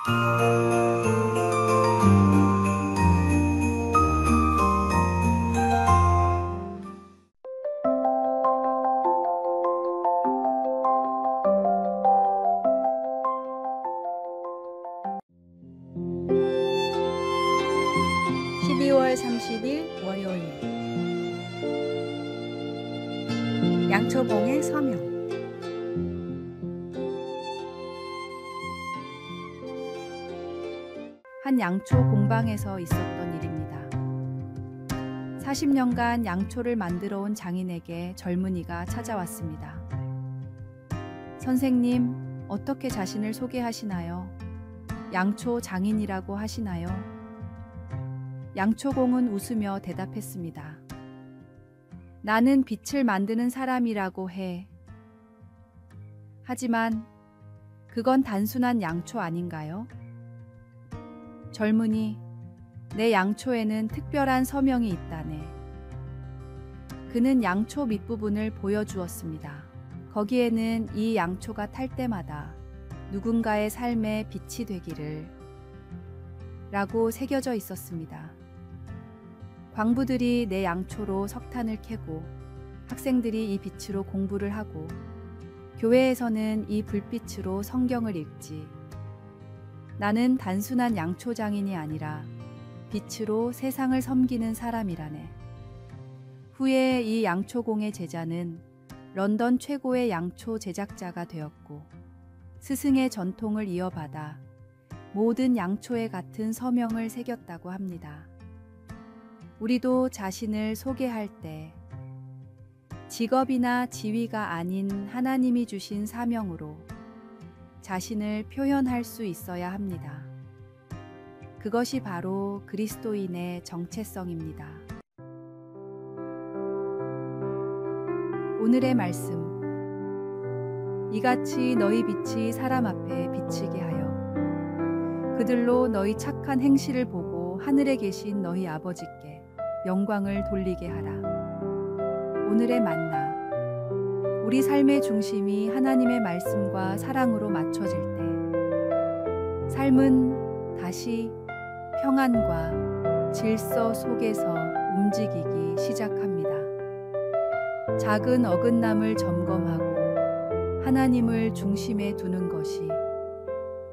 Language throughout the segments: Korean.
(12월 30일) 월요일. 양초봉의 서명. 한 양초 공방에서 있었던 일입니다. 40년간 양초를 만들어 온 장인에게 젊은이가 찾아왔습니다. 선생님, 어떻게 자신을 소개하시나요? 양초 장인이라고 하시나요? 양초공은 웃으며 대답했습니다. 나는 빛을 만드는 사람이라고 해. 하지만 그건 단순한 양초 아닌가요? 젊은이, 내 양초에는 특별한 서명이 있다네. 그는 양초 밑부분을 보여주었습니다. 거기에는 이 양초가 탈 때마다 누군가의 삶에 빛이 되기를 라고 새겨져 있었습니다. 광부들이 내 양초로 석탄을 캐고 학생들이 이 빛으로 공부를 하고 교회에서는 이 불빛으로 성경을 읽지. 나는 단순한 양초 장인이 아니라 빛으로 세상을 섬기는 사람이라네. 후에 이 양초공의 제자는 런던 최고의 양초 제작자가 되었고 스승의 전통을 이어받아 모든 양초에 같은 서명을 새겼다고 합니다. 우리도 자신을 소개할 때 직업이나 지위가 아닌 하나님이 주신 사명으로 자신을 표현할 수 있어야 합니다. 그것이 바로 그리스도인의 정체성입니다. 오늘의 말씀. 이같이 너희 빛이 사람 앞에 비치게 하여 그들로 너희 착한 행실을 보고 하늘에 계신 너희 아버지께 영광을 돌리게 하라. 오늘의 만나. 우리 삶의 중심이 하나님의 말씀과 사랑으로 맞춰질 때 삶은 다시 평안과 질서 속에서 움직이기 시작합니다. 작은 어긋남을 점검하고 하나님을 중심에 두는 것이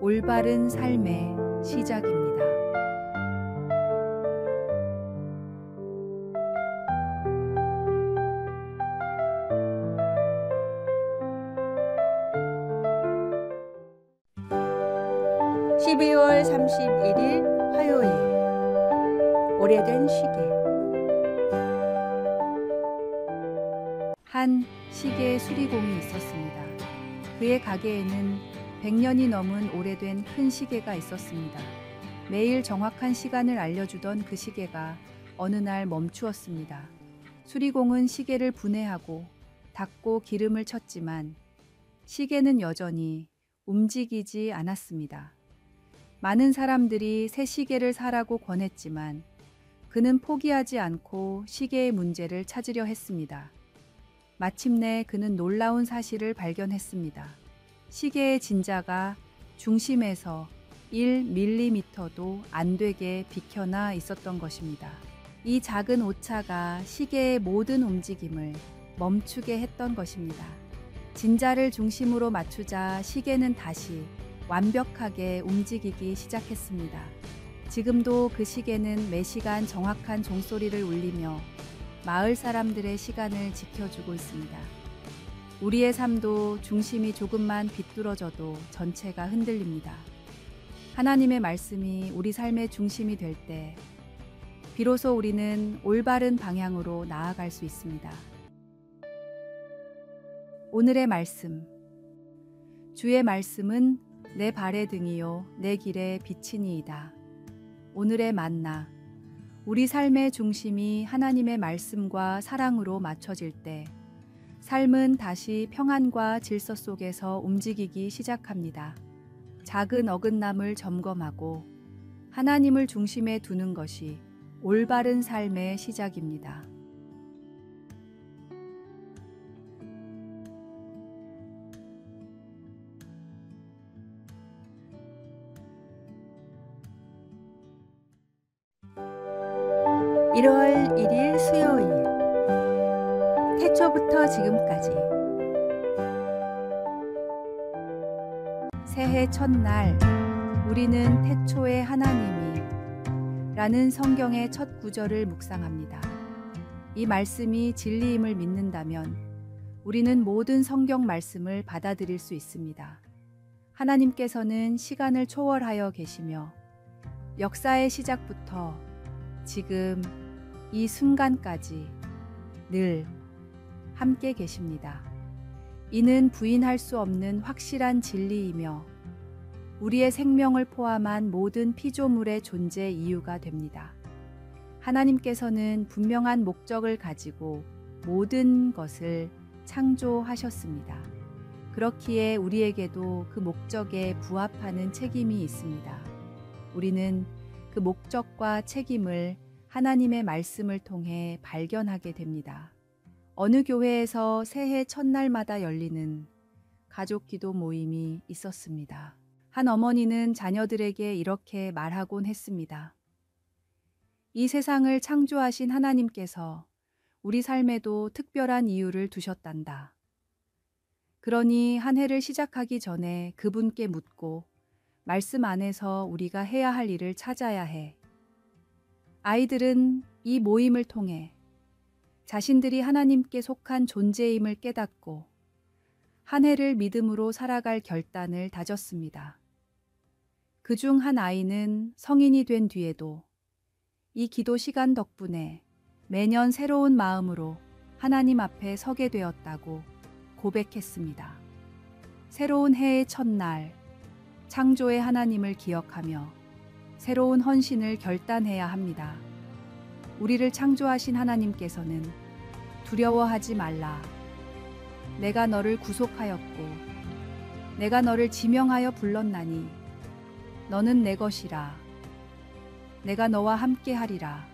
올바른 삶의 시작입니다. (12월 31일) 화요일. 오래된 시계. 한 시계 수리공이 있었습니다. 그의 가게에는 100년이 넘은 오래된 큰 시계가 있었습니다. 매일 정확한 시간을 알려주던 그 시계가 어느 날 멈추었습니다. 수리공은 시계를 분해하고 닦고 기름을 쳤지만 시계는 여전히 움직이지 않았습니다. 많은 사람들이 새 시계를 사라고 권했지만 그는 포기하지 않고 시계의 문제를 찾으려 했습니다. 마침내 그는 놀라운 사실을 발견했습니다. 시계의 진자가 중심에서 1mm도 안 되게 비켜나 있었던 것입니다. 이 작은 오차가 시계의 모든 움직임을 멈추게 했던 것입니다. 진자를 중심으로 맞추자 시계는 다시 완벽하게 움직이기 시작했습니다. 지금도 그 시계는 매시간 정확한 종소리를 울리며 마을 사람들의 시간을 지켜주고 있습니다. 우리의 삶도 중심이 조금만 비뚤어져도 전체가 흔들립니다. 하나님의 말씀이 우리 삶의 중심이 될 때 비로소 우리는 올바른 방향으로 나아갈 수 있습니다. 오늘의 말씀. 주의 말씀은 내 발의 등이요 내 길의 빛이니이다. 오늘의 만나. 우리 삶의 중심이 하나님의 말씀과 사랑으로 맞춰질 때 삶은 다시 평안과 질서 속에서 움직이기 시작합니다. 작은 어긋남을 점검하고 하나님을 중심에 두는 것이 올바른 삶의 시작입니다. 1월 1일 수요일 태초부터 지금까지 새해 첫날 우리는 태초에 하나님이 라는 성경의 첫 구절을 묵상합니다. 이 말씀이 진리임을 믿는다면 우리는 모든 성경 말씀을 받아들일 수 있습니다. 하나님께서는 시간을 초월하여 계시며 역사의 시작부터 지금 이 순간까지 늘 함께 계십니다. 이는 부인할 수 없는 확실한 진리이며 우리의 생명을 포함한 모든 피조물의 존재 이유가 됩니다. 하나님께서는 분명한 목적을 가지고 모든 것을 창조하셨습니다. 그렇기에 우리에게도 그 목적에 부합하는 책임이 있습니다. 우리는 그 목적과 책임을 하나님의 말씀을 통해 발견하게 됩니다. 어느 교회에서 새해 첫날마다 열리는 가족 기도 모임이 있었습니다. 한 어머니는 자녀들에게 이렇게 말하곤 했습니다. 이 세상을 창조하신 하나님께서 우리 삶에도 특별한 이유를 두셨단다. 그러니 한 해를 시작하기 전에 그분께 묻고 말씀 안에서 우리가 해야 할 일을 찾아야 해. 아이들은 이 모임을 통해 자신들이 하나님께 속한 존재임을 깨닫고 한 해를 믿음으로 살아갈 결단을 다졌습니다. 그중 한 아이는 성인이 된 뒤에도 이 기도 시간 덕분에 매년 새로운 마음으로 하나님 앞에 서게 되었다고 고백했습니다. 새로운 해의 첫날, 창조의 하나님을 기억하며 새로운 헌신을 결단해야 합니다. 우리를 창조하신 하나님께서는 두려워하지 말라. 내가 너를 구속하였고 내가 너를 지명하여 불렀나니 너는 내 것이라. 내가 너와 함께 하리라.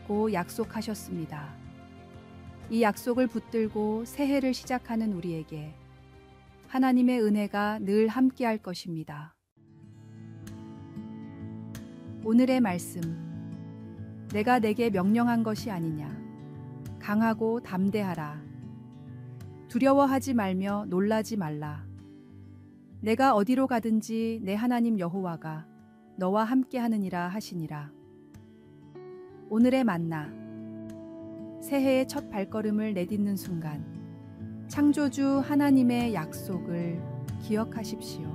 고 약속하셨습니다. 이 약속을 붙들고 새해를 시작하는 우리에게 하나님의 은혜가 늘 함께 할 것입니다. 오늘의 말씀. 내가 내게 명령한 것이 아니냐. 강하고 담대하라. 두려워하지 말며 놀라지 말라. 내가 어디로 가든지 내 하나님 여호와가 너와 함께 하느니라 하시니라. 오늘의 만나. 새해의 첫 발걸음을 내딛는 순간 창조주 하나님의 약속을 기억하십시오.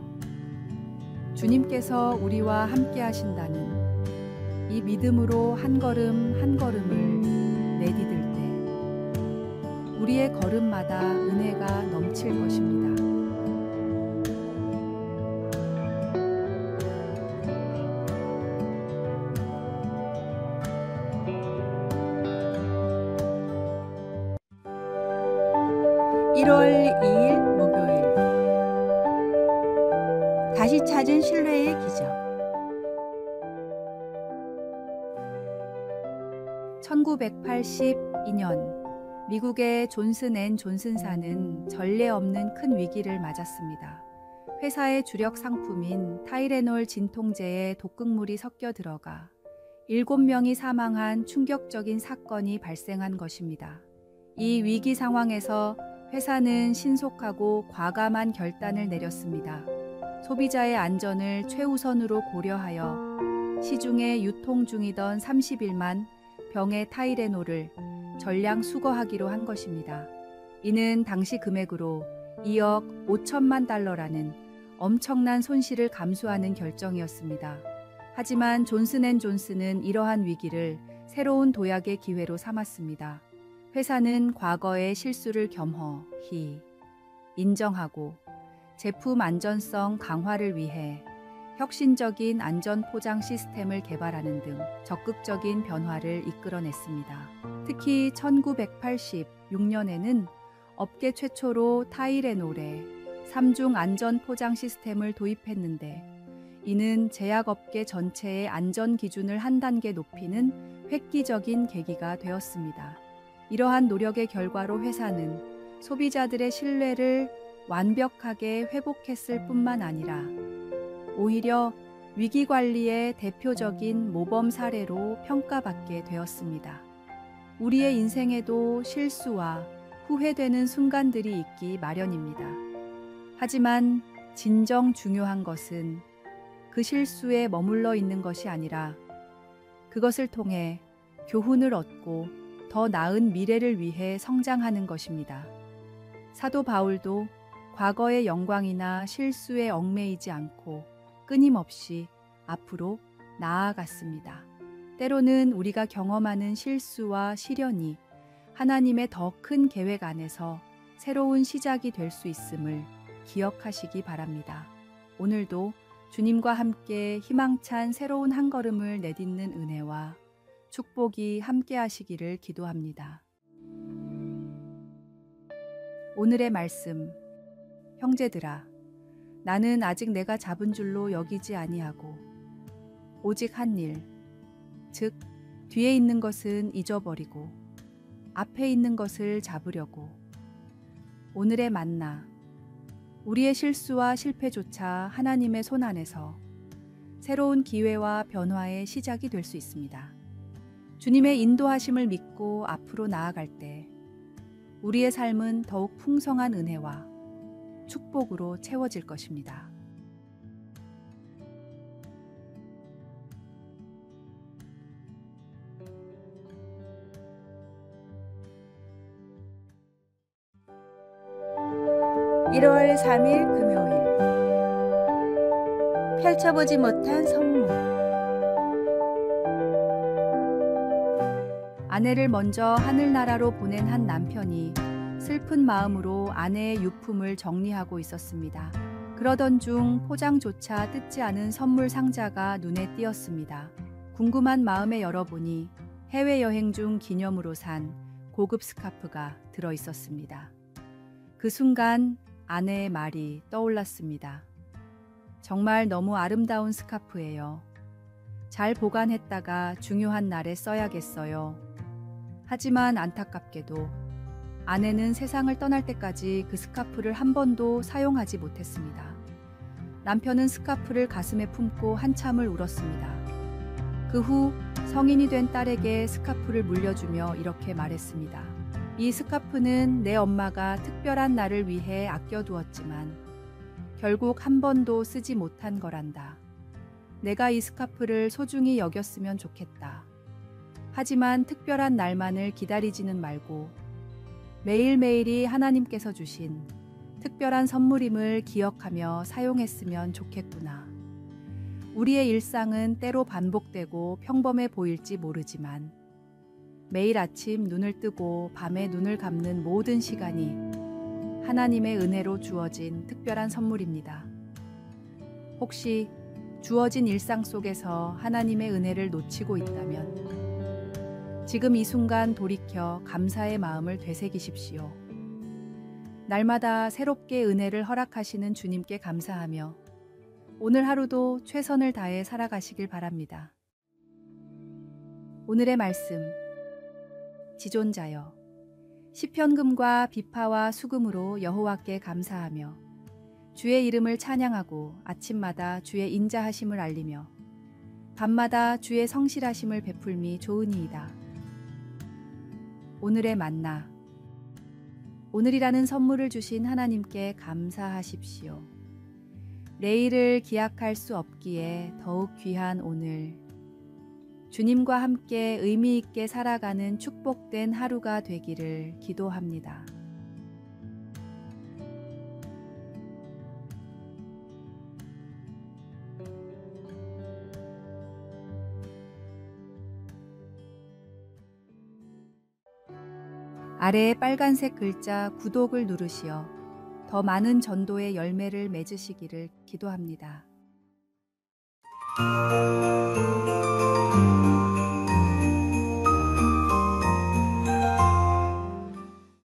주님께서 우리와 함께 하신다는 이 믿음으로 한 걸음 한 걸음을 내디딜 때 우리의 걸음마다 은혜가 넘칠 것입니다. (1월 2일) 목요일. 다시 찾은 신뢰의 기적. 1982년 미국의 존슨 앤 존슨사는 전례 없는 큰 위기를 맞았습니다. 회사의 주력 상품인 타이레놀 진통제에 독극물이 섞여 들어가 7명이 사망한 충격적인 사건이 발생한 것입니다. 이 위기 상황에서 회사는 신속하고 과감한 결단을 내렸습니다. 소비자의 안전을 최우선으로 고려하여 시중에 유통 중이던 31만 병의 타이레놀을 전량 수거하기로 한 것입니다. 이는 당시 금액으로 2억 5천만 달러라는 엄청난 손실을 감수하는 결정이었습니다. 하지만 존슨 앤 존슨은 이러한 위기를 새로운 도약의 기회로 삼았습니다. 회사는 과거의 실수를 겸허히 인정하고 제품 안전성 강화를 위해 혁신적인 안전 포장 시스템을 개발하는 등 적극적인 변화를 이끌어냈습니다. 특히 1986년에는 업계 최초로 타이레놀에 3중 안전 포장 시스템을 도입했는데 이는 제약업계 전체의 안전 기준을 한 단계 높이는 획기적인 계기가 되었습니다. 이러한 노력의 결과로 회사는 소비자들의 신뢰를 완벽하게 회복했을 뿐만 아니라 오히려 위기관리의 대표적인 모범 사례로 평가받게 되었습니다. 우리의 인생에도 실수와 후회되는 순간들이 있기 마련입니다. 하지만 진정 중요한 것은 그 실수에 머물러 있는 것이 아니라 그것을 통해 교훈을 얻고 더 나은 미래를 위해 성장하는 것입니다. 사도 바울도 과거의 영광이나 실수에 얽매이지 않고 끊임없이 앞으로 나아갔습니다. 때로는 우리가 경험하는 실수와 시련이 하나님의 더 큰 계획 안에서 새로운 시작이 될 수 있음을 기억하시기 바랍니다. 오늘도 주님과 함께 희망찬 새로운 한 걸음을 내딛는 은혜와 축복이 함께 하시기를 기도합니다. 오늘의 말씀. 형제들아, 나는 아직 내가 잡은 줄로 여기지 아니하고 오직 한 일, 즉 뒤에 있는 것은 잊어버리고 앞에 있는 것을 잡으려고. 오늘의 만나. 우리의 실수와 실패조차 하나님의 손 안에서 새로운 기회와 변화의 시작이 될 수 있습니다. 주님의 인도하심을 믿고 앞으로 나아갈 때 우리의 삶은 더욱 풍성한 은혜와 축복으로 채워질 것입니다. (1월 3일) 금요일. 펼쳐보지 못한 선물. 아내를 먼저 하늘나라로 보낸 한 남편이 슬픈 마음으로 아내의 유품을 정리하고 있었습니다. 그러던 중 포장조차 뜯지 않은 선물 상자가 눈에 띄었습니다. 궁금한 마음에 열어보니 해외여행 중 기념으로 산 고급 스카프가 들어 있었습니다. 그 순간 아내의 말이 떠올랐습니다. 정말 너무 아름다운 스카프예요. 잘 보관했다가 중요한 날에 써야겠어요. 하지만 안타깝게도 아내는 세상을 떠날 때까지 그 스카프를 한 번도 사용하지 못했습니다. 남편은 스카프를 가슴에 품고 한참을 울었습니다. 그 후 성인이 된 딸에게 스카프를 물려주며 이렇게 말했습니다. 이 스카프는 내 엄마가 특별한 날을 위해 아껴두었지만 결국 한 번도 쓰지 못한 거란다. 내가 이 스카프를 소중히 여겼으면 좋겠다. 하지만 특별한 날만을 기다리지는 말고 매일매일이 하나님께서 주신 특별한 선물임을 기억하며 사용했으면 좋겠구나. 우리의 일상은 때로 반복되고 평범해 보일지 모르지만 매일 아침 눈을 뜨고 밤에 눈을 감는 모든 시간이 하나님의 은혜로 주어진 특별한 선물입니다. 혹시 주어진 일상 속에서 하나님의 은혜를 놓치고 있다면 지금 이 순간 돌이켜 감사의 마음을 되새기십시오. 날마다 새롭게 은혜를 허락하시는 주님께 감사하며 오늘 하루도 최선을 다해 살아가시길 바랍니다. 오늘의 말씀. 지존자여, 시편금과 비파와 수금으로 여호와께 감사하며 주의 이름을 찬양하고 아침마다 주의 인자하심을 알리며 밤마다 주의 성실하심을 베풀미 좋으니이다. 오늘의 만나. 오늘이라는 선물을 주신 하나님께 감사하십시오. 내일을 기약할 수 없기에 더욱 귀한 오늘, 주님과 함께 의미 있게 살아가는 축복된 하루가 되기를 기도합니다. 아래에 빨간색 글자 구독을 누르시어 더 많은 전도의 열매를 맺으시기를 기도합니다.